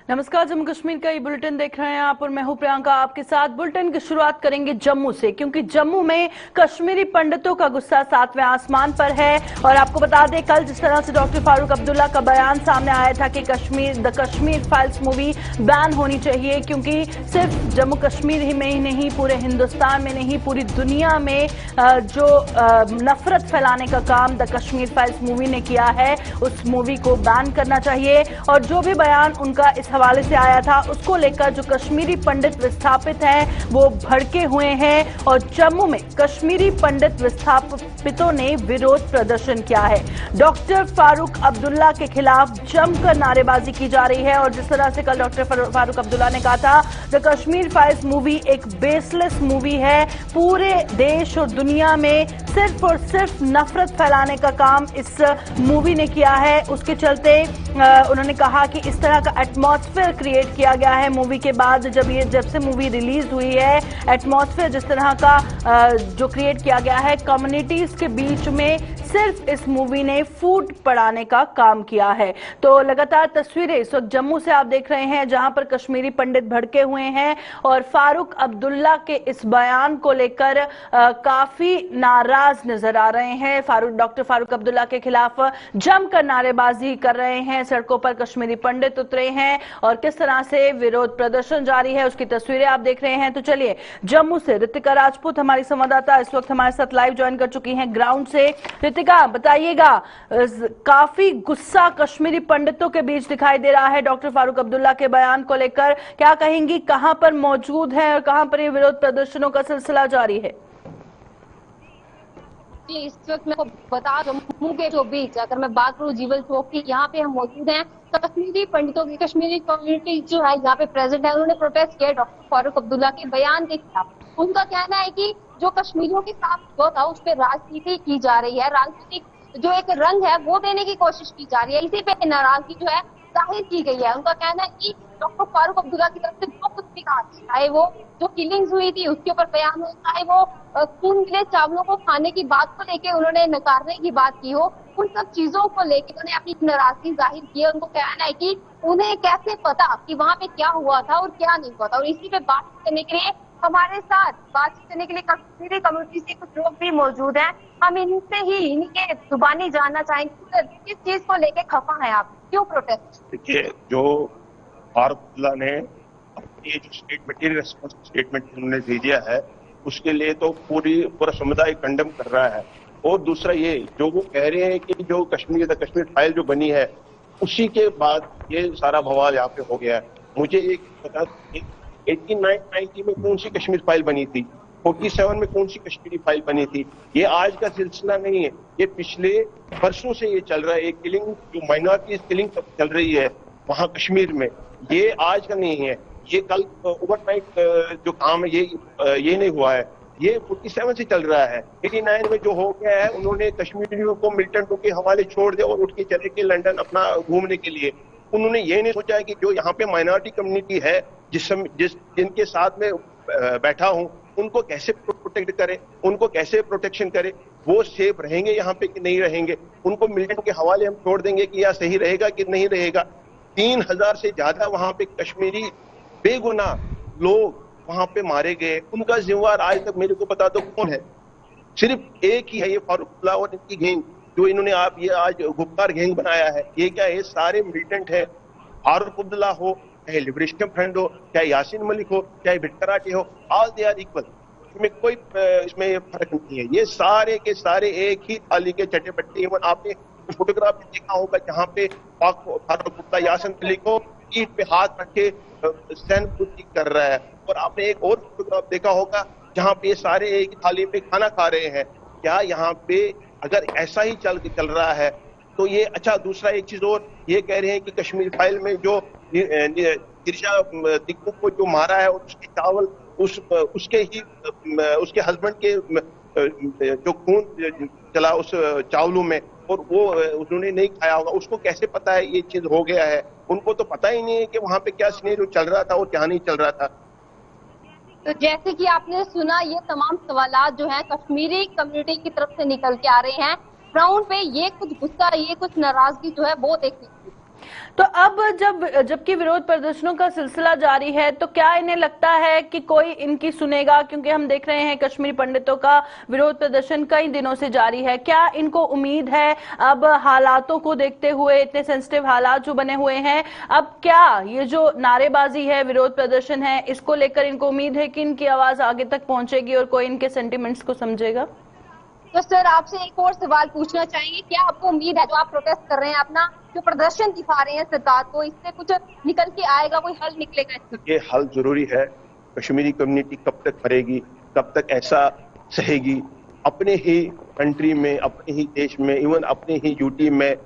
नमस्कार, जम्मू कश्मीर का ये बुलेटिन देख रहे हैं आप और मैं हूं प्रियंका आपके साथ। बुलेटिन की शुरुआत करेंगे जम्मू से, क्योंकि जम्मू में कश्मीरी पंडितों का गुस्सा सातवें आसमान पर है। और आपको बता दें, कल जिस तरह से डॉक्टर फारूक अब्दुल्ला का बयान सामने आया था कि the Kashmir files movie ban होनी चाहिए, क्योंकि सिर्फ जम्मू कश्मीर ही में ही नहीं, पूरे हिंदुस्तान में नहीं, पूरी दुनिया में जो नफरत फैलाने का काम द कश्मीर फाइल्स मूवी ने किया है, उस मूवी को बैन करना चाहिए। और जो भी बयान उनका इस हवाले से आया था, उसको लेकर जो कश्मीरी पंडित विस्थापित हैं वो भड़के हुए हैं और जम्मू में कश्मीरी पंडित विस्थापितों ने विरोध प्रदर्शन किया है। डॉक्टर फारूक अब्दुल्ला के खिलाफ जमकर नारेबाजी की जा रही है। और जिस तरह से कल डॉक्टर फारूक अब्दुल्ला ने कहा था, द कश्मीर फाइल्स मूवी एक बेसलेस मूवी है, पूरे देश और दुनिया में सिर्फ और सिर्फ नफरत फैलाने का काम इस मूवी ने किया है। उसके चलते उन्होंने कहा कि इस तरह का एटमॉस्फेयर क्रिएट किया गया है मूवी के बाद। जब से मूवी रिलीज हुई है, एटमॉस्फेयर जिस तरह का जो क्रिएट किया गया है कम्युनिटीज के बीच में, सिर्फ इस मूवी ने फूट पड़ाने का काम किया है। तो लगातार तस्वीरें इस वक्त जम्मू से आप देख रहे हैं, जहां पर कश्मीरी पंडित भड़के हुए हैं और फारूक अब्दुल्ला के इस बयान को लेकर काफी नाराज नजर आ रहे हैं। डॉक्टर फारूक अब्दुल्ला के खिलाफ जमकर नारेबाजी कर रहे हैं, सड़कों पर कश्मीरी पंडित उतरे हैं और किस तरह से विरोध प्रदर्शन जारी है उसकी तस्वीरें आप देख रहे हैं। तो चलिए, जम्मू से रितिका राजपूत हमारी संवाददाता इस वक्त हमारे साथ लाइव ज्वाइन कर चुकी हैं ग्राउंड से। रितिका, बताइएगा, काफी गुस्सा कश्मीरी पंडितों के बीच दिखाई दे रहा है डॉक्टर फारूक अब्दुल्ला के बयान को लेकर, क्या कहेंगी, कहां पर मौजूद है और कहां पर ये विरोध प्रदर्शनों का सिलसिला जारी है? जी, इस वक्त मैं बता जम्मू के जो बीच, अगर मैं बात करूँ जीवल चौक की, यहाँ पे हम मौजूद हैं। कश्मीरी पंडितों की, कश्मीरी कम्युनिटी जो है यहाँ पे प्रेजेंट है, उन्होंने प्रोटेस्ट किया डॉक्टर फारूक अब्दुल्ला के बयान के खिलाफ। उनका कहना है कि जो कश्मीरियों के साथ हुआ था उस पर राजनीति की जा रही है, राजनीतिक जो एक रंग है वो देने की कोशिश की जा रही है, इसी पे नाराजगी जो है जाहिर की गई है। उनका कहना है कि डॉक्टर फारूक अब्दुल्ला की तरफ से जो कुछ भी कहा, चाहे वो जो किलिंग्स हुई थी उसके ऊपर बयान हो, चाहे वो खून मिले चावलों को खाने की बात को लेके उन्होंने नकारने की बात की हो, उन सब चीजों को लेकर उन्होंने अपनी नाराजगी जाहिर की है। उनको कहना है कि उन्हें कैसे पता कि वहाँ पे क्या हुआ था और क्या नहीं हुआ था। और इसी पे बात करने के लिए हमारे साथ बातचीत करने के लिए कश्मीरी कम्युनिटी से कुछ लोग भी मौजूद हैं। हम इनसे ही इनके जुबानी जानना चाहेंगे, किस चीज को लेके खफा है आप, क्यों प्रोटेस्ट? देखिए, जो फारूक अब्दुल्ला ने ये जो मटेरियल रेस्पॉन्स स्टेटमेंट उन्होंने दे दिया है, उसके लिए तो पूरा समुदाय कंडम कर रहा है। और दूसरा ये जो वो कह रहे हैं कि जो कश्मीर फाइल जो बनी है, उसी के बाद ये सारा बवाल यहाँ पे हो गया है। मुझे एक बता, 1890 में कौन सी कश्मीर फाइल बनी थी, 47 में कौन सी कश्मीरी फाइल बनी थी? ये आज का सिलसिला नहीं है, ये पिछले वर्षों से ये चल रहा है। एक किलिंग जो माइनॉरिटीज किलिंग चल रही है वहां कश्मीर में, ये आज का नहीं है, ये कल ओवरनाइट जो काम है ये नहीं हुआ है, ये 47 से चल रहा है। 89 में जो हो गया है, उन्होंने कश्मीरियों को मिलिटेंटों के हवाले छोड़ दिया और उठ के चले गए लंदन अपना घूमने के लिए। उन्होंने ये नहीं सोचा कि जो यहाँ पे माइनॉरिटी कम्युनिटी है, जिनके साथ में बैठा हूँ, उनको कैसे प्रोटेक्ट करे, उनको कैसे प्रोटेक्शन करे, वो सेफ रहेंगे यहाँ पे कि नहीं रहेंगे, उनको मिलिटेंट के हवाले हम छोड़ देंगे कि यह सही रहेगा कि नहीं रहेगा। 3000 से ज्यादा वहां पे कश्मीरी बेगुनाह लोग वहां पे मारे गए, उनका जिम्मेवार आज तक मेरे को बता दो कौन है? सिर्फ एक ही है, ये फारूक अब्दुल्ला और इनकी गैंग, जो इन्होंने ये आज गुप्कार गैंग बनाया है। ये क्या है? सारे मिलिटेंट है। फारूक अब्दुल्ला हो, चाहे लिबरेशन फ्रंट हो, चाहे यासीन मलिक हो, चाहे भिटकराटे हो, ऑल दे आर इक्वल। इसमें कोई इसमें फर्क नहीं है, ये सारे के सारे एक ही थाली के चटे बट्टे। इवन आपने फोटोग्राफ भी देखा होगा जहाँ पे फारूक अब्दुल्ला यासीन मलिक को ईट पे हाथ रख के सैनपूर्ति कर रहा है। और आपने एक और फोटोग्राफ देखा होगा जहाँ पे सारे एक थाली पे खाना खा रहे हैं। क्या यहाँ पे अगर ऐसा ही चल रहा है तो ये अच्छा? दूसरा एक चीज और, ये कह रहे हैं कि कश्मीर फाइल में जो गिरजा दिक्कू को जो मारा है और उसके चावल उसके हस्बैंड के जो खून चला उस चावलों में, और वो उन्होंने नहीं खाया होगा, उसको कैसे पता है ये चीज हो गया है? उनको तो पता ही नहीं है कि वहां पे क्या सिनेरियो चल रहा था और क्या नहीं चल रहा था। तो जैसे कि आपने सुना, ये तमाम सवालात जो हैं कश्मीरी कम्युनिटी की तरफ से निकल के आ रहे हैं। ग्राउंड पे ये कुछ गुस्सा, ये कुछ नाराजगी जो है वो देखने। तो अब जबकि विरोध प्रदर्शनों का सिलसिला जारी है, तो क्या इन्हें लगता है कि कोई इनकी सुनेगा? क्योंकि हम देख रहे हैं कश्मीरी पंडितों का विरोध प्रदर्शन कई दिनों से जारी है। क्या इनको उम्मीद है अब हालातों को देखते हुए, इतने सेंसिटिव हालात जो बने हुए हैं, अब क्या ये जो नारेबाजी है, विरोध प्रदर्शन है, इसको लेकर इनको उम्मीद है कि इनकी आवाज आगे तक पहुंचेगी और कोई इनके सेंटिमेंट्स को समझेगा? तो सर आपसे एक और सवाल पूछना चाहेंगे, क्या आपको उम्मीद है जो आप प्रोटेस्ट कर रहे हैं, अपना जो प्रदर्शन दिखा रहे हैं सरकार को, इससे कुछ निकल के आएगा, कोई हल निकलेगा इसका? ये हल जरूरी है। कश्मीरी कम्युनिटी कब तक मरेगी, कब तक ऐसा सहेगी? अपने ही कंट्री में, अपने ही देश में, इवन अपने ही यूटी में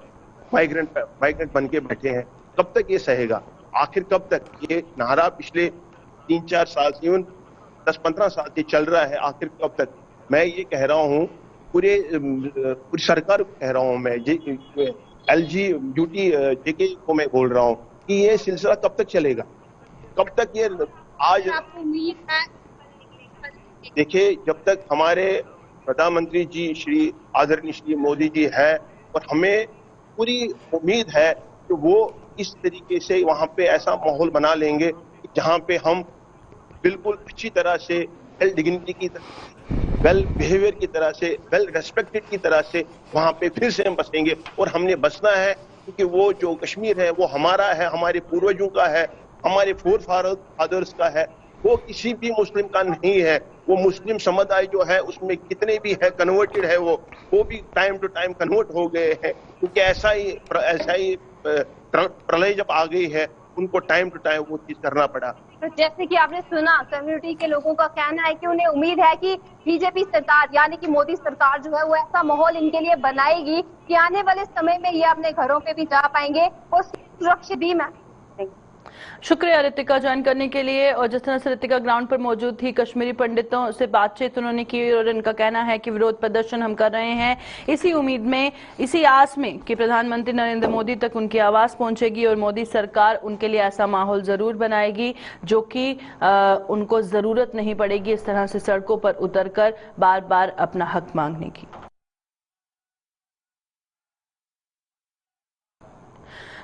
माइग्रेंट बन के बैठे हैं, कब तक ये सहेगा? आखिर कब तक? ये नारा पिछले 3-4 साल से, इवन 10-15 साल से चल रहा है, आखिर कब तक? मैं ये कह रहा हूँ, पूरी सरकार को कह रहा हूँ, मैं LG ड्यूटी जेके को मैं बोल रहा हूँ कि ये सिलसिला कब तक चलेगा? कब तक ये आज? आपको उम्मीद है? देखिए, जब तक हमारे प्रधानमंत्री जी श्री आदरणीय श्री मोदी जी है, और हमें पूरी उम्मीद है कि वो इस तरीके से वहां पे ऐसा माहौल बना लेंगे जहां पे हम बिल्कुल अच्छी तरह से वेल डिग्निटी की तरह, वेल बिहेवियर की तरह से, वेल रेस्पेक्टेड की तरह से वहां पे फिर से हम बसेंगे। और हमने बसना है क्योंकि वो जो कश्मीर है वो हमारा है, हमारे पूर्वजों का है, हमारे फोर फादर्स का है, वो किसी भी मुस्लिम का नहीं है। वो मुस्लिम समुदाय जो है उसमें कितने भी है कन्वर्टेड है, वो भी टाइम टू टाइम कन्वर्ट हो गए हैं, क्योंकि ऐसा ही प्रलय जब आ गई है, उनको टाइम टू टाइम वो चीज करना पड़ा। तो जैसे कि आपने सुना, कम्युनिटी के लोगों का कहना है कि उन्हें उम्मीद है कि बीजेपी सरकार यानी कि मोदी सरकार जो है वो ऐसा माहौल इनके लिए बनाएगी कि आने वाले समय में ये अपने घरों पे भी जा पाएंगे और सुरक्षित भी महसूस। शुक्रिया रितिका ज्वाइन करने के लिए। और जिस तरह से रितिका ग्राउंड पर मौजूद थी, कश्मीरी पंडितों से बातचीत उन्होंने की और इनका कहना है कि विरोध प्रदर्शन हम कर रहे हैं इसी उम्मीद में, इसी आस में कि प्रधानमंत्री नरेंद्र मोदी तक उनकी आवाज पहुंचेगी और मोदी सरकार उनके लिए ऐसा माहौल जरूर बनाएगी जो कि उनको जरूरत नहीं पड़ेगी इस तरह से सड़कों पर उतरकर बार बार अपना हक मांगने की।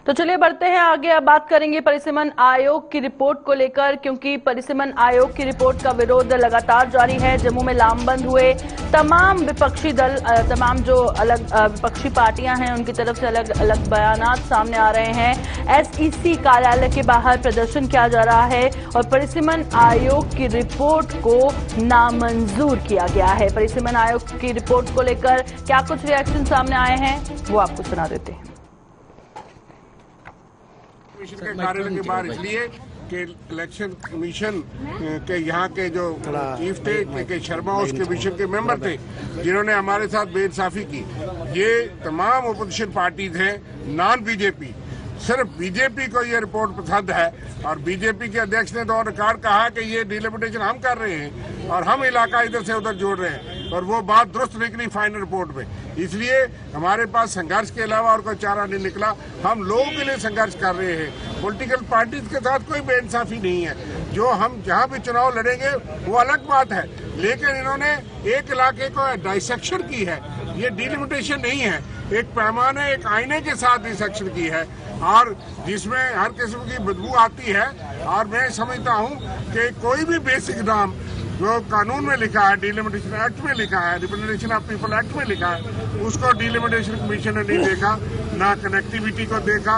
तो चलिए बढ़ते हैं आगे। अब बात करेंगे परिसीमन आयोग की रिपोर्ट को लेकर, क्योंकि परिसीमन आयोग की रिपोर्ट का विरोध लगातार जारी है। जम्मू में लामबंद हुए तमाम विपक्षी दल, तमाम जो अलग विपक्षी पार्टियां हैं, उनकी तरफ से अलग अलग बयानात सामने आ रहे हैं। SEC कार्यालय के बाहर प्रदर्शन किया जा रहा है और परिसीमन आयोग की रिपोर्ट को नामंजूर किया गया है। परिसीमन आयोग की रिपोर्ट को लेकर क्या कुछ रिएक्शन सामने आए हैं, वो आपको सुना देते हैं। कमीशन के कार्यालय के बाहर इसलिए कि इलेक्शन कमीशन के यहाँ के जो चीफ थे के शर्मा, उस कमीशन के मेंबर थे जिन्होंने हमारे साथ बेइंसाफी की। ये तमाम अपोजिशन पार्टीज हैं, नॉन बीजेपी। सिर्फ बीजेपी को ये रिपोर्ट पसंद है और बीजेपी के अध्यक्ष ने तो रिकॉर्ड कहा कि ये डिलिमिटेशन हम कर रहे हैं और हम इलाका इधर से उधर जोड़ रहे हैं, और वो बात दुरुस्त निकली फाइनल रिपोर्ट में। इसलिए हमारे पास संघर्ष के अलावा और कोई चारा नहीं निकला। हम लोगों के लिए संघर्ष कर रहे हैं, पॉलिटिकल पार्टीज के साथ कोई बेइंसाफी नहीं है। जो हम जहाँ भी चुनाव लड़ेंगे वो अलग बात है, लेकिन इन्होंने एक इलाके को डाइसेक्शन की है, ये डिलिमिटेशन नहीं है, एक पैमाने, एक आईने के साथ डिसेक्शन की है, और जिसमें हर किस्म की बदबू आती है। और मैं समझता हूँ कि कोई भी बेसिक नाम जो कानून में लिखा है, डिलिमिटेशन एक्ट में लिखा है, रिप्रेजेंटेशन ऑफ पीपल एक्ट में लिखा है, उसको डिलिमिटेशन कमीशन ने नहीं देखा, ना कनेक्टिविटी को देखा,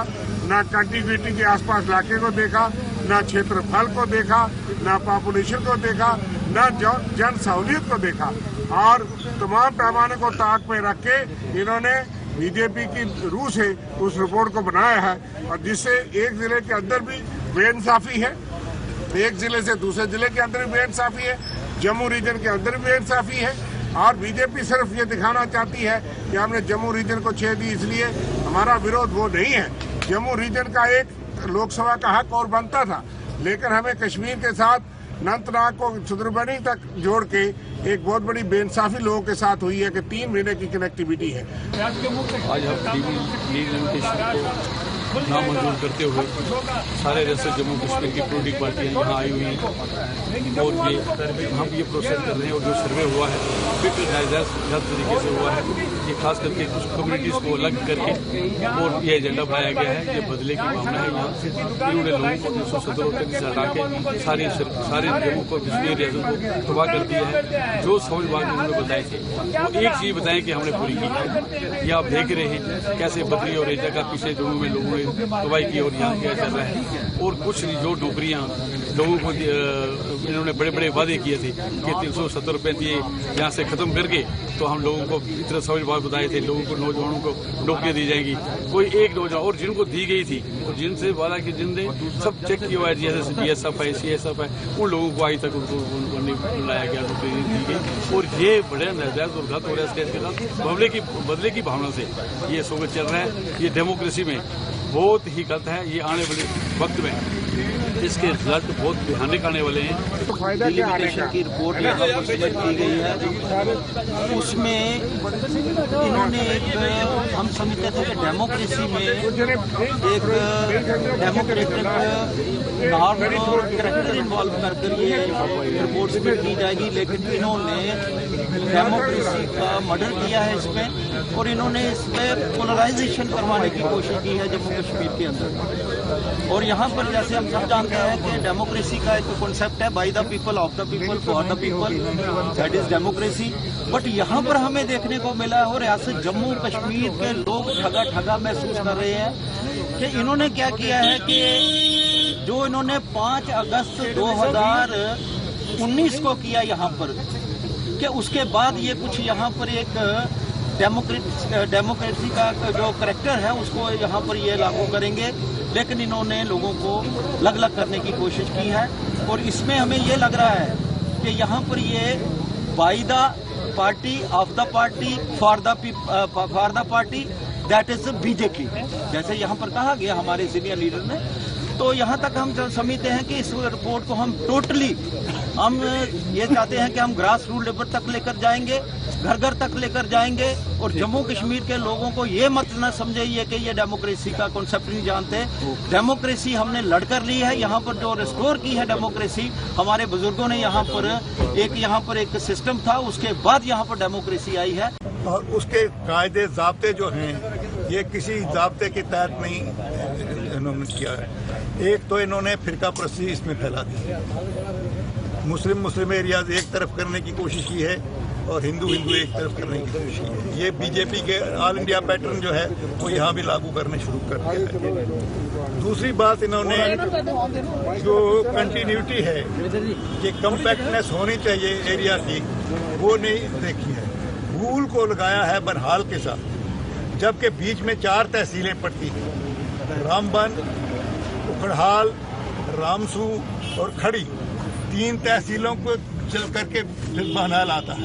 ना कंटिन्यूटी के आसपास इलाके को देखा, ना क्षेत्रफल को देखा, ना पॉपुलेशन को देखा, ना जन सहूलियत को देखा, और तमाम पैमाने को ताक में रख के इन्होंने बीजेपी की रूह से उस रिपोर्ट को बनाया है, और जिससे एक जिले के अंदर भी बेइंसाफी है, एक जिले से दूसरे जिले के अंदर भी बेइंसाफी है, जम्मू रीजन के अंदर भी बेइंसाफी है। और बीजेपी सिर्फ ये दिखाना चाहती है कि हमने जम्मू रीजन को छेड़ दी, इसलिए हमारा विरोध वो नहीं है। जम्मू रीजन का एक लोकसभा का हक और बनता था, लेकिन हमें कश्मीर के साथ अनंतनाग को सुंदरबनी तक जोड़ के एक बहुत बड़ी बेइंसाफी लोगों के साथ हुई है कि 3 महीने की कनेक्टिविटी है। आज हम डिलिमिटेशन को नामंजूर करते हुए सारे जैसे जम्मू कश्मीर की पोलिटिकल पार्टियाँ यहाँ आई हुई हैं और हम ये प्रोसेस कर रहे हैं। और जो सर्वे हुआ है बिल्कुल नाजायज़ तरीके से हुआ है। ये खास करके कुछ कम्युनिटीज़ को अलग करके और ये एजेंडा बनाया गया है। ये बदले की भावना है। यहाँ इन्होंने लोगों को 370 से हटा के सारे जम्मू को कश्मीर रियासत को तबाह कर दिया है। जो समझ बात उन्होंने बताई थी वो एक चीज़ बताएं कि हमने पूरी की है। ये आप देख रहे हैं कैसे बद्री और एक जगह पीछे जम्मू में लोगों ने तबाही की और यहाँ क्या चल रहा है। और कुछ जो नौकरियाँ लोगों को इन्होंने बड़े बड़े वादे किए थे कि 370 रुपये दिए यहाँ से ख़त्म करके तो हम लोगों को इतना समझ बात बताए थे। लोगों को नौजवानों को नौकरियाँ दी जाएंगी। कोई एक नौजवान और जिनको दी गई थी और जिनसे वादा की जिनने सब चेक किया हुआ है जैसे BSF है CSF है उन लोगों को आज तक उनको बुलाया गया नौकरी दी गई। और ये बड़े नाजायज़ और गलत हो रहा है स्टेट के साथ बदले की भावना से ये सोच चल रहा है। ये डेमोक्रेसी में बहुत ही गलत है। ये आने वाले वक्त में इसके रिजल्ट बहुत भयानक आने वाले हैं। डिलिमिटेशन की रिपोर्ट यहाँ पर सबमिट की गई है। उसमें इन्होंने हम समझते थे कि डेमोक्रेसी में एक डेमोक्रेटिक नॉर्मल और कैरेक्टर इन्वॉल्व कर ये रिपोर्ट सबमिट की जाएगी। लेकिन इन्होंने डेमोक्रेसी का मर्डर किया है इसमें और इन्होंने इसमें पोलराइजेशन करवाने की कोशिश की है जम्मू कश्मीर के अंदर। और यहाँ पर जैसे हम सब जानते हैं कि डेमोक्रेसी का एक कॉन्सेप्ट है by the people of the people for the people, that is democracy. But यहाँ पर हमें देखने को मिला है और ऐसे जम्मू कश्मीर के लोग ठगा महसूस कर रहे हैं कि इन्होंने क्या किया है कि जो इन्होंने 5 अगस्त 2019 को किया यहाँ पर कि उसके बाद ये कुछ यहाँ पर एक डेमोक्रेसी का जो करैक्टर है उसको यहाँ पर ये लागू करेंगे। लेकिन इन्होंने लोगों को अलग करने की कोशिश की है। और इसमें हमें ये लग रहा है कि यहाँ पर ये by the party of the party for the party that is BJP, जैसे यहाँ पर कहा गया हमारे सीनियर लीडर ने। तो यहाँ तक हम समझते हैं कि इस रिपोर्ट को हम टोटली हम ये चाहते हैं कि हम ग्रास रूट लेवल तक लेकर जाएंगे, घर घर तक लेकर जाएंगे। और जम्मू कश्मीर के लोगों को ये मत न समझिए कि ये डेमोक्रेसी का कॉन्सेप्ट नहीं जानते। डेमोक्रेसी हमने लड़कर ली है। यहाँ पर जो रिस्टोर की है डेमोक्रेसी हमारे बुजुर्गों ने यहाँ पर एक सिस्टम था, उसके बाद यहाँ पर डेमोक्रेसी आई है। और उसके कायदे जाब्ते जो हैं ये किसी जाब्ते के तहत नहीं इन्होंने किया है। एक तो इन्होंने फिरका परस्ती इसमें फैला दी, मुस्लिम एरियाज एक तरफ करने की कोशिश की है और हिंदू एक तरफ करने की कोशिश की है। ये बीजेपी के ऑल इंडिया पैटर्न जो है वो यहाँ भी लागू करने शुरू कर दिया है। दूसरी बात इन्होंने जो कंटिन्यूटी है कि कम्पैक्टनेस होनी चाहिए एरिया की वो नहीं देखी है। भूल को लगाया है बरहाल के साथ, जबकि बीच में 4 तहसीलें पड़ती हैं, रामबन, उखड़हाल, रामसू और खड़ी। 3 तहसीलों को चल करके फिर बहरहाल आता है।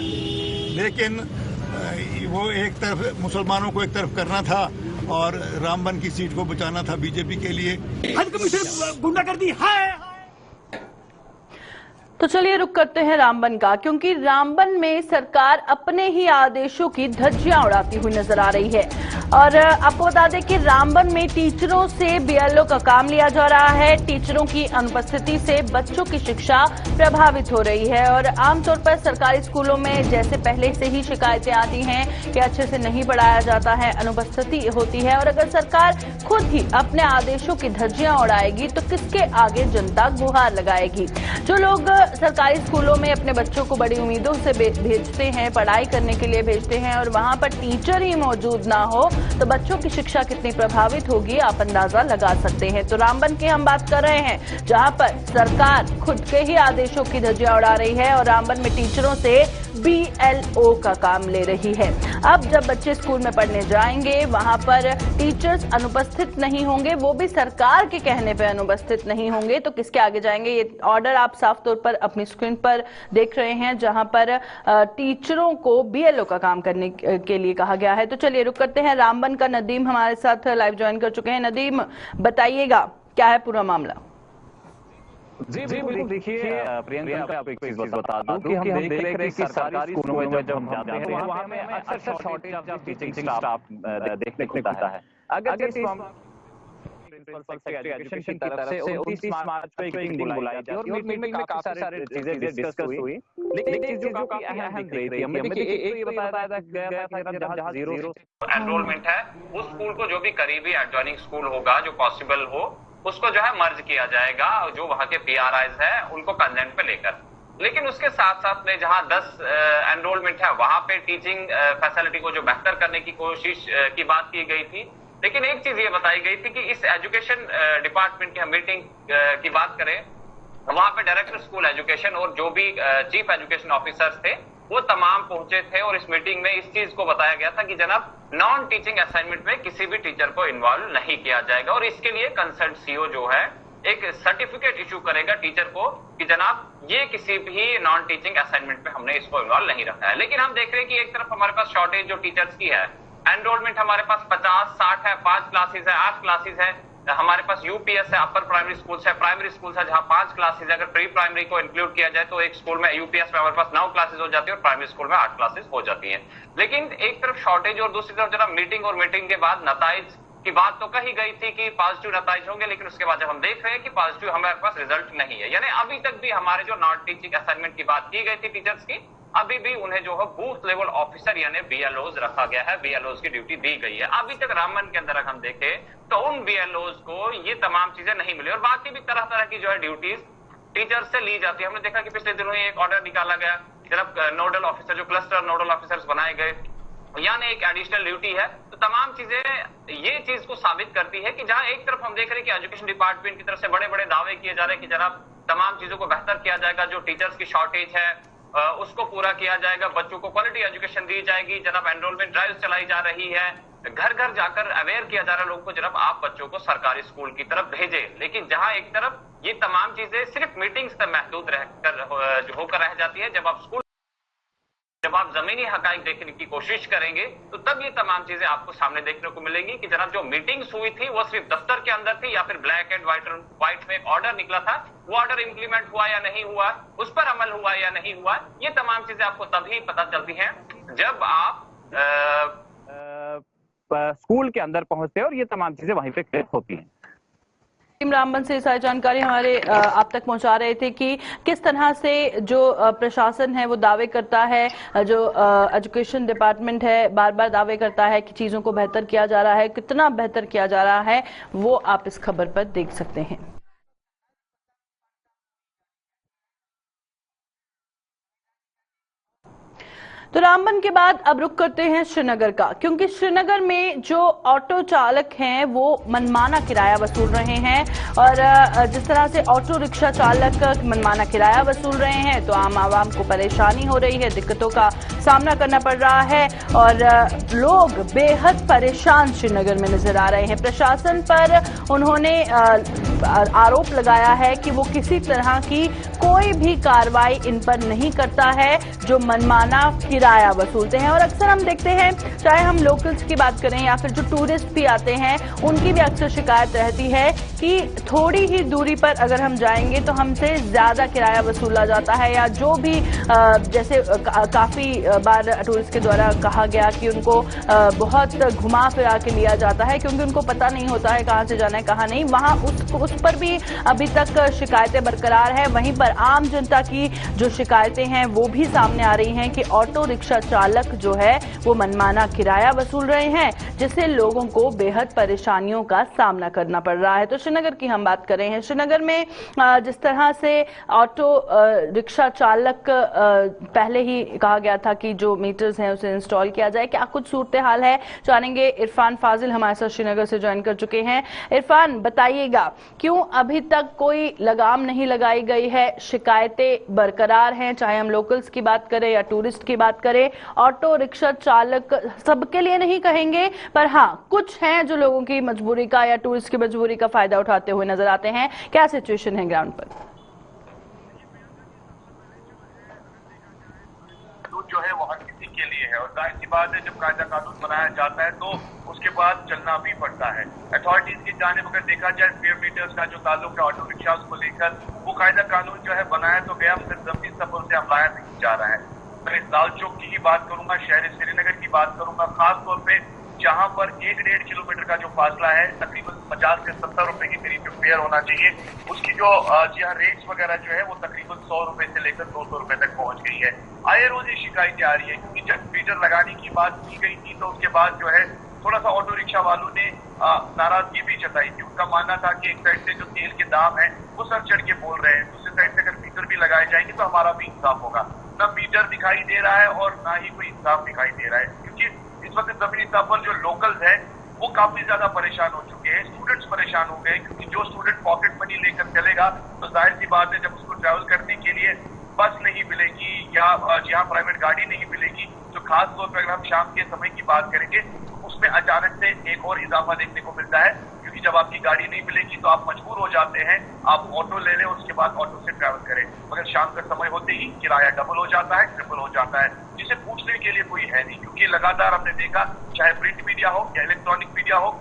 लेकिन वो एक तरफ मुसलमानों को एक तरफ करना था और रामबन की सीट को बचाना था बीजेपी के लिए। गुंडागर्दी है। तो चलिए रुक करते हैं रामबन का, क्योंकि रामबन में सरकार अपने ही आदेशों की धज्जियां उड़ाती हुई नजर आ रही है। और आपको बता दें कि रामबन में टीचरों से BLO का काम लिया जा रहा है। टीचरों की अनुपस्थिति से बच्चों की शिक्षा प्रभावित हो रही है। और आमतौर पर सरकारी स्कूलों में जैसे पहले से ही शिकायतें आती हैं कि अच्छे से नहीं पढ़ाया जाता है, अनुपस्थिति होती है। और अगर सरकार खुद ही अपने आदेशों की धज्जियां उड़ाएगी तो किसके आगे जनता गुहार लगाएगी। जो लोग सरकारी स्कूलों में अपने बच्चों को बड़ी उम्मीदों से भेजते हैं, पढ़ाई करने के लिए भेजते हैं, और वहां पर टीचर ही मौजूद ना हो तो बच्चों की शिक्षा कितनी प्रभावित होगी आप अंदाजा लगा सकते हैं। तो रामबन की हम बात कर रहे हैं, जहां पर सरकार खुद के ही आदेशों की धज्जियां उड़ा रही है और रामबन में टीचरों से BLO का काम ले रही है। अब जब बच्चे स्कूल में पढ़ने जाएंगे वहां पर टीचर्स अनुपस्थित नहीं होंगे, वो भी सरकार के कहने पर अनुपस्थित नहीं होंगे, तो किसके आगे जाएंगे। ये ऑर्डर आप साफ तौर पर अपनी स्क्रीन पर देख रहे हैं, जहां पर टीचरों को BLO का काम करने के लिए कहा गया है। तो चलिए रुक करते हैं। रामबन का नदीम हमारे साथ लाइव ज्वाइन कर चुके हैं। नदीम, बताइएगा क्या है पूरा मामला। जी बिल्कुल। देखिए प्रियंका, आपको एक चीज बता दूं कि हम देख रहे हैं कि सरकारी स्कूलों में जब हम जाते हैं वहां हमें अक्सर शॉर्टेज ऑफ टीचिंग स्टाफ देखने को मिलता है। अगर प्रिंसिपल सेक्रेटरी एजुकेशन की तरफ से 29 मार्च को एक मीटिंग बुलाई थी और मीटिंग में काफी सारी चीजें डिस्कस हुई, लेकिन एक चीज जो काफी अहम दिख रही थी हमें, देखिए एक तो ये बताया गया था कि जहां जीरो एनरोलमेंट है उस स्कूल को जो भी करीबी एडजॉइनिंग स्कूल होगा जो पॉसिबल हो उसको जो है मर्ज किया जाएगा, जो वहां के पीआरआईज है उनको कंसेंट पे लेकर। लेकिन उसके साथ साथ में जहां 10 एनरोलमेंट है वहां पे टीचिंग फैसिलिटी को जो बेहतर करने की कोशिश की बात की गई थी। लेकिन एक चीज ये बताई गई थी कि इस एजुकेशन डिपार्टमेंट की हम मीटिंग की बात करें, वहां पे डायरेक्टर स्कूल एजुकेशन और जो भी चीफ एजुकेशन ऑफिसर्स थे वो तमाम पहुंचे थे और इस मीटिंग में इस चीज को बताया गया था कि जनाब नॉन टीचिंग असाइनमेंट में किसी भी टीचर को इन्वॉल्व नहीं किया जाएगा और इसके लिए कंसर्न सीओ जो है एक सर्टिफिकेट इशू करेगा टीचर को कि जनाब ये किसी भी नॉन टीचिंग असाइनमेंट में हमने इसको इन्वॉल्व नहीं रखा है। लेकिन हम देख रहे हैं कि एक तरफ हमारे पास शॉर्टेज जो टीचर्स की है, एनरोलमेंट हमारे पास 50-60 है, 5 क्लासेस है, 8 क्लासेस है, हमारे पास यूपीएस है, अपर प्राइमरी स्कूल है, प्राइमरी स्कूल है जहां 5 क्लासेस है। अगर प्री प्राइमरी को इंक्लूड किया जाए तो एक स्कूल में यूपीएस में हमारे पास 9 क्लासेस हो जाती है और प्राइमरी स्कूल में 8 क्लासेस हो जाती है। लेकिन एक तरफ शॉर्टेज और दूसरी तरफ जरा मीटिंग और मीटिंग के बाद नताइज की बात तो कही गई थी कि पॉजिटिव नताइज होंगे, लेकिन उसके बाद जब हम देख रहे हैं कि पॉजिटिव हमारे पास रिजल्ट नहीं है, यानी अभी तक भी हमारे जो नॉन टीचिंग असाइनमेंट की बात की गई थी टीचर्स की, अभी भी उन्हें जो है बूथ लेवल ऑफिसर यानी बीएलओज रखा गया है, बीएलओज की ड्यूटी दी गई है। अभी तक रामबन के अंदर हम देखें तो उन बीएलओज को ये तमाम चीजें नहीं मिली और बाकी भी तरह तरह की जो है ड्यूटीज टीचर्स से ली जाती है। हमने देखा कि पिछले दिनों एक ऑर्डर निकाला गया, जब नोडल ऑफिसर जो क्लस्टर नोडल ऑफिसर्स बनाए गए, यानी एक एडिशनल ड्यूटी है। तो तमाम चीजें ये चीज को साबित करती है कि जहां एक तरफ हम देख रहे हैं कि एजुकेशन डिपार्टमेंट की तरफ से बड़े बड़े दावे किए जा रहे हैं कि जनाब तमाम चीजों को बेहतर किया जाएगा, जो टीचर्स की शॉर्टेज है उसको पूरा किया जाएगा, बच्चों को क्वालिटी एजुकेशन दी जाएगी, जनाब एनरोलमेंट ड्राइव चलाई जा रही है, घर घर जाकर अवेयर किया जा रहा है लोगों को जनाब आप बच्चों को सरकारी स्कूल की तरफ भेजें। लेकिन जहां एक तरफ ये तमाम चीजें सिर्फ मीटिंग्स तक महदूद होकर रह जाती है, जब आप जमीनी हकाइक देखने की कोशिश करेंगे तो तब ये तमाम चीजें आपको सामने देखने को मिलेंगी कि जनाब जो मीटिंग्स हुई थी वो सिर्फ दफ्तर के अंदर थी या फिर ब्लैक एंड व्हाइट में एक ऑर्डर निकला था, वो ऑर्डर इंप्लीमेंट हुआ या नहीं हुआ, उस पर अमल हुआ या नहीं हुआ, ये तमाम चीजें आपको तभी पता चलती हैं जब आप स्कूल के अंदर पहुंचते हैं और ये तमाम चीजें वहीं पे क्लिक होती हैं। रामबन से सारी जानकारी हमारे आप तक पहुंचा रहे थे कि किस तरह से जो प्रशासन है वो दावे करता है, जो एजुकेशन डिपार्टमेंट है बार बार दावे करता है कि चीज़ों को बेहतर किया जा रहा है, कितना बेहतर किया जा रहा है वो आप इस खबर पर देख सकते हैं। तो रामबन के बाद अब रुक करते हैं श्रीनगर का, क्योंकि श्रीनगर में जो ऑटो चालक हैं वो मनमाना किराया वसूल रहे हैं और जिस तरह से ऑटो रिक्शा चालक मनमाना किराया वसूल रहे हैं तो आम आवाम को परेशानी हो रही है, दिक्कतों का सामना करना पड़ रहा है और लोग बेहद परेशान श्रीनगर में नजर आ रहे हैं। प्रशासन पर उन्होंने आरोप लगाया है कि वो किसी तरह की कोई भी कार्रवाई इन पर नहीं करता है जो मनमाना किराया वसूलते हैं। और अक्सर हम देखते हैं, चाहे हम लोकल्स की बात करें या फिर जो टूरिस्ट भी आते हैं, उनकी भी अक्सर शिकायत रहती है कि थोड़ी ही दूरी पर अगर हम जाएंगे तो हमसे ज्यादा किराया वसूला जाता है, या जो भी जैसे काफी बार टूरिस्ट के द्वारा कहा गया कि उनको बहुत घुमा फिरा के लिया जाता है क्योंकि उनको पता नहीं होता है कहाँ से जाना है कहाँ नहीं। वहां उस पर भी अभी तक शिकायतें बरकरार है। वहीं पर आम जनता की जो शिकायतें हैं वो भी सामने आ रही हैं कि ऑटो रिक्शा चालक जो है वो मनमाना किराया वसूल रहे हैं, जिससे लोगों को बेहद परेशानियों का सामना करना पड़ रहा है। तो श्रीनगर की हम बात कर रहे हैं। श्रीनगर में जिस तरह से ऑटो रिक्शा चालक पहले ही कहा गया था कि जो मीटर्स हैं उसे इंस्टॉल किया जाए, क्या कुछ सूरत हाल है जानेंगे। इरफान फाजिल हमारे साथ श्रीनगर से ज्वाइन कर चुके हैं। इरफान, बताइएगा क्यों अभी तक कोई लगाम नहीं लगाई गई है, शिकायतें बरकरार हैं, चाहे हम लोकल्स की बात करें या टूरिस्ट की बात करें। ऑटो रिक्शा चालक सबके लिए नहीं कहेंगे, पर हाँ कुछ हैं जो लोगों की मजबूरी का या टूरिस्ट की मजबूरी का फायदा उठाते हुए नजर आते हैं। क्या सिचुएशन है ग्राउंड पर? जो है वो हर किसी के लिए है और जाहिर सी बात है जब कायदा कानून बनाया जाता है तो उसके बाद चलना भी पड़ता है। अथॉरिटीज की जानिब अगर देखा जाए फेयर मीटर्स का जो ताल्लुक है ऑटो रिक्शा को लेकर, वो कायदा कानून जो है बनाया तो गया मगर जमीन सफर से अमलाया नहीं जा रहा है। मैं इस लाल चौक की ही बात करूंगा, शहर श्रीनगर की बात करूंगा, खास तौर पे जहां पर 1-1.5 किलोमीटर का जो फासला है तकरीबन 50 से 70 रुपए के करीब जो फेयर होना चाहिए, उसकी जो रेट्स वगैरह जो है वो तकरीबन 100 रुपए से लेकर 200 रुपए तक पहुंच गई है। आए रोज ये शिकायतें आ रही है, क्योंकि जब मीटर लगाने की बात की गई थी तो उसके बाद जो है थोड़ा सा ऑटो रिक्शा वालों ने नाराजगी भी जताई थी। उनका मानना था कि एक साइड से जो तेल के दाम है वो सर चढ़ के बोल रहे हैं, दूसरी साइड से अगर मीटर भी लगाए जाएंगे तो हमारा भी इंसाफ होगा। ना मीटर दिखाई दे रहा है और ना ही कोई इंसाफ दिखाई दे रहा है, क्योंकि इस वक्त जमीनी तौर पर जो लोकल्स है वो काफी ज्यादा परेशान हो चुके हैं। स्टूडेंट्स परेशान हो गए, क्योंकि जो स्टूडेंट पॉकेट मनी लेकर चलेगा तो जाहिर सी बात है जब उसको ट्रैवल करने के लिए बस नहीं मिलेगी या जहाँ प्राइवेट गाड़ी नहीं मिलेगी, तो खास तौर पर अगर हम शाम के समय की बात करेंगे तो उसमें अचानक से एक और इजाफा देखने को मिलता है, क्योंकि जब आपकी गाड़ी नहीं मिलेगी तो आप मजबूर हो जाते हैं आप ऑटो ले लें, उसके बाद ऑटो से ट्रैवल करें। मगर शाम का समय होते ही किराया डबल हो जाता है, ट्रिपल हो जाता है, जिसे पूछने के लिए कोई है नहीं। क्योंकि लगातार हमने देखा, चाहे प्रिंट मीडिया हो या इलेक्ट्रॉनिक मीडिया हो,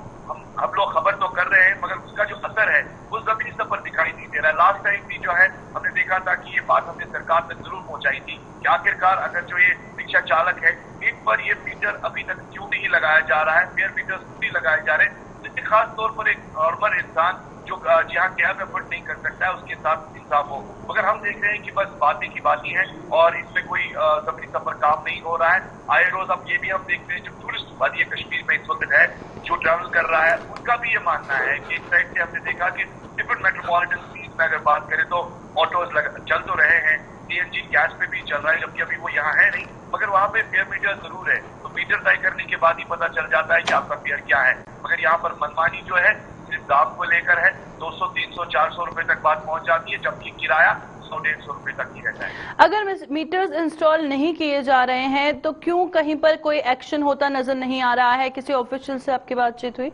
हम लोग खबर तो कर रहे हैं मगर उसका जो असर है वो जमीनी स्तर पर दिखाई नहीं दे रहा है। लास्ट टाइम भी जो है हमने देखा था कि ये बात हमने सरकार तक जरूर पहुंचाई थी कि आखिरकार अगर जो ये रिक्शा चालक है इन पर ये मीटर अभी तक क्यों नहीं लगाया जा रहा है, फेयर मीटर क्यों नहीं लगाए जा रहे हैं, जिससे खास तौर पर एक नॉर्मल इंसान जो जहाँ कैब एफर्ट नहीं कर सकता है उसके साथ इंसाफ हो। मगर हम देख रहे हैं कि बस बातें की बात ही है और इसमें कोई जमीनी स्तर पर काम नहीं हो रहा है। आए रोज अब ये भी हम देखते हैं जो टूरिस्ट वादी कश्मीर में इस वक्त है जो ट्रैवल कर रहा है, उनका भी ये मानना है कि एक साइड से हमने देखा कि डिफरेंट मेट्रोपॉलिटन सिटीज में अगर बात करें तो ऑटोज चल तो रहे हैं, सीएनजी गैस पे भी चल रहा है, जबकि अभी वो यहाँ है नहीं, मगर वहाँ पे फेयर मीटर जरूर है। तो मीटर तय करने के बाद ही पता चल जाता है कि आपका फेयर क्या है। मगर यहाँ पर मनमानी जो है सिर्फ दाम को लेकर है, 200, 300, 400 रुपए तक बात पहुंच जाती है, जबकि किराया 100-150 रुपए तक ही रहता है। अगर मीटर्स इंस्टॉल नहीं किए जा रहे हैं तो क्यों कहीं पर कोई एक्शन होता नजर नहीं आ रहा है? किसी ऑफिशियल से आपकी बातचीत हुई?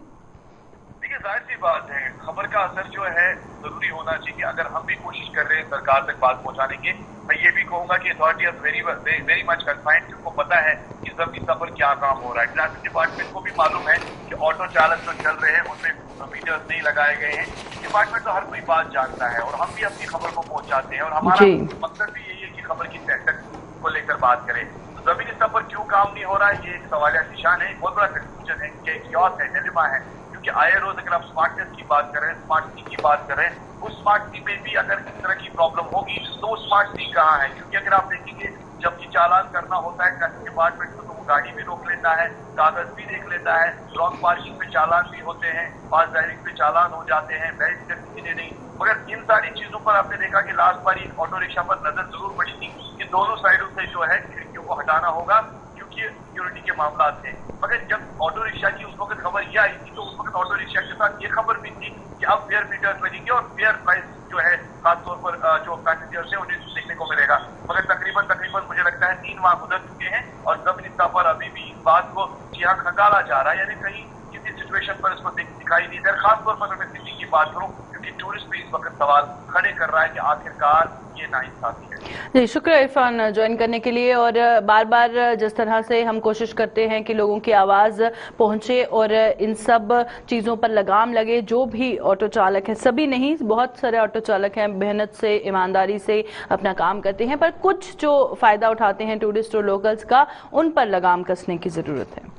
देखिए जाहिर सी बात है, खबर का असर जो है जरूरी होना चाहिए। अगर हम भी कोशिश कर रहे हैं सरकार तक बात पहुंचाने की, मैं ये भी कहूंगा कि अथॉरिटी ऑफ वेरी मच कंसाइंड, जिनको पता है कि जमीनी स्तर पर क्या काम हो रहा है। ट्रैफिक डिपार्टमेंट को भी मालूम है कि ऑटो चालक जो चल रहे हैं उनमें मीटर्स नहीं लगाए गए हैं। डिपार्टमेंट तो हर कोई बात जानता है और हम भी अपनी खबर को पहुंचाते हैं और हमारा मकसद भी यही है कि खबर की तह तक को लेकर बात करें। तो जमीनी स्तर पर क्यों काम नहीं हो रहा है, ये एक सवालिया निशान है, बहुत बड़ा कंफ्यूजन है, कियोस है, डिलेमा है। क्योंकि आए रोज अगर आप स्मार्टनेस की बात करें, स्मार्ट सिटी की बात करें, उस स्मार्ट सिटी में भी अगर इस तरह की प्रॉब्लम होगी तो स्मार्ट सिटी कहाँ है? क्योंकि अगर आप देखेंगे जब ये चालान करना होता है ट्रैफिक डिपार्टमेंट को, तो वो गाड़ी भी रोक लेता है, कागज भी देख लेता है, रॉन्ग पार्किंग पे चालान भी होते हैं, फास्ट ड्राइविंग पे चालान हो जाते हैं, बेल्ट किसी ने नहीं। मगर इन सारी चीजों पर आपने देखा कि लास्ट बार एक ऑटो रिक्शा पर नजर जरूर पड़ी थी कि दोनों साइडों से जो है खिड़कियों को हटाना होगा क्योंकि सिक्योरिटी के मामला थे। मगर जब ऑटो रिक्शा की उस वक्त खबर यह आई थी तो उस वक्त ऑटो रिक्शा के साथ ये खबर भी थी कि अब फेयर मीटर्स लगेंगे और फेयर प्राइस जो है खासतौर पर जो पैसेंजर्स है उन्हें देखने को मिलेगा। मगर तकरीबन मुझे लगता है 3 माह गुजर चुके हैं और जमीनी स्तर पर अभी भी इस बात को यहाँ खंगाला जा रहा है, यानी कहीं किसी सिचुएशन पर इसको दिखाई नहीं दे रहा। खासतौर पर मैं सिटी की बात करूँ क्योंकि टूरिस्ट भी इस वक्त सवाल खड़े कर रहा है कि आखिरकार ये नाइंसाफी है। जी शुक्रिया इरफान ज्वाइन करने के लिए। और बार बार जिस तरह से हम कोशिश करते हैं कि लोगों की आवाज़ पहुंचे और इन सब चीज़ों पर लगाम लगे, जो भी ऑटो चालक हैं, सभी नहीं, बहुत सारे ऑटो चालक हैं मेहनत से ईमानदारी से अपना काम करते हैं, पर कुछ जो फ़ायदा उठाते हैं टूरिस्ट और लोकल्स का, उन पर लगाम कसने की ज़रूरत है।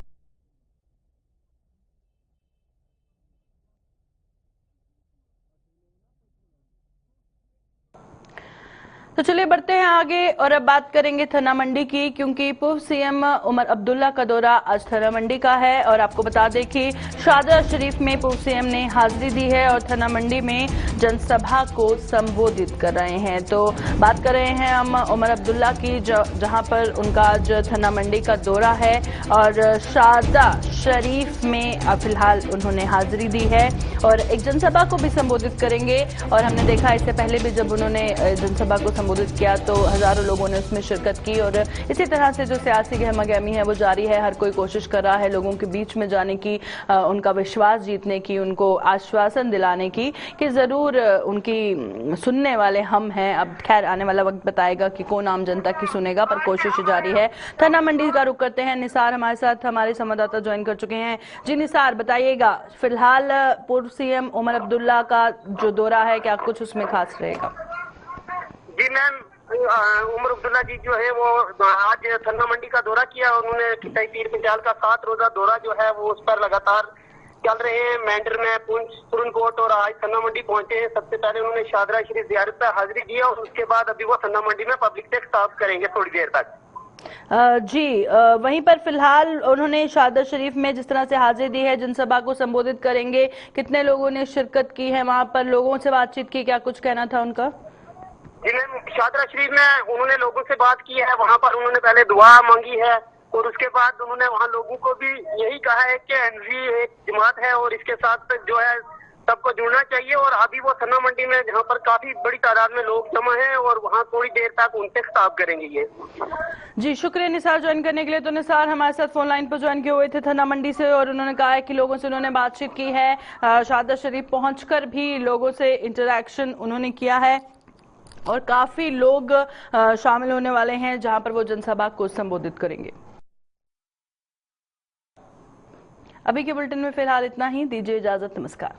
तो चलिए बढ़ते हैं आगे और अब बात करेंगे थना मंडी की, क्योंकि पूर्व सीएम उमर अब्दुल्ला का दौरा आज थना मंडी का है। और आपको बता दें कि शारजा शरीफ में पूर्व सीएम ने हाजिरी दी है और थना मंडी में जनसभा को संबोधित कर रहे हैं। तो बात कर रहे हैं हम उमर अब्दुल्ला की, जहां पर उनका आज थना मंडी का दौरा है और शारजा शरीफ में फिलहाल उन्होंने हाजिरी दी है और एक जनसभा को भी संबोधित करेंगे। और हमने देखा इससे पहले भी जब उन्होंने जनसभा को संबोधित किया तो हजारों लोगों ने उसमें शिरकत की और इसी तरह से जो सियासी गहमागहमी है वो जारी है। हर कोई कोशिश कर रहा है लोगों के बीच में जाने की, उनका विश्वास जीतने की, उनको आश्वासन दिलाने की कि जरूर उनकी सुनने वाले हम हैं। अब खैर आने वाला वक्त बताएगा कि कौन आम जनता की सुनेगा, पर कोशिश जारी है। थना मंडी का रुख करते हैं, निसार हमारे साथ हमारे संवाददाता ज्वाइन कर चुके हैं। जी निसार, बताइएगा फिलहाल पूर्व सीएम उमर अब्दुल्ला का जो दौरा है क्या कुछ उसमें खास रहेगा? जी मैम, उमर अब्दुल्ला जी जो है वो आज थन्ना मंडी का दौरा किया। उन्होंने किसाई पीर पंजाल का 7 रोजा दौरा जो है वो उस पर लगातार चल रहे हैं। मेंढर में पुंछ, सुरनकोट और आज थन्ना मंडी पहुंचे हैं। सबसे पहले उन्होंने शादरा शरीफ ज़ियारत पर हाजिरी दी और उसके बाद अभी वो थन्ना मंडी में पब्लिक टैक्स साफ करेंगे थोड़ी देर तक। जी, वहीं पर फिलहाल उन्होंने शादर शरीफ में जिस तरह से हाजिरी दी है, जनसभा को संबोधित करेंगे, कितने लोगों ने शिरकत की है, वहां पर लोगों से बातचीत की, क्या कुछ कहना था उनका? जिन्हें शादरा शरीफ में उन्होंने लोगों से बात की है, वहां पर उन्होंने पहले दुआ मांगी है और उसके बाद उन्होंने वहां लोगों को भी यही कहा है कि एनजी एक जमात है और इसके साथ जो है सबको जुड़ना चाहिए। और अभी वो थन्ना मंडी में जहां पर काफी बड़ी तादाद में लोग जमा हैं और वहां थोड़ी देर तक उनसे खिताब करेंगे ये। जी, शुक्रिया निसार ज्वाइन करने के लिए। तो निसार हमारे साथ फोन लाइन पर ज्वाइन किए हुए थे थन्ना मंडी से और उन्होंने कहा है कि लोगों से उन्होंने बातचीत की है, शादर शरीफ पहुंचकर भी लोगों से इंटरेक्शन उन्होंने किया है और काफी लोग शामिल होने वाले हैं जहां पर वो जनसभा को संबोधित करेंगे। अभी के बुलेटिन में फिलहाल इतना ही, दीजिए इजाजत, नमस्कार।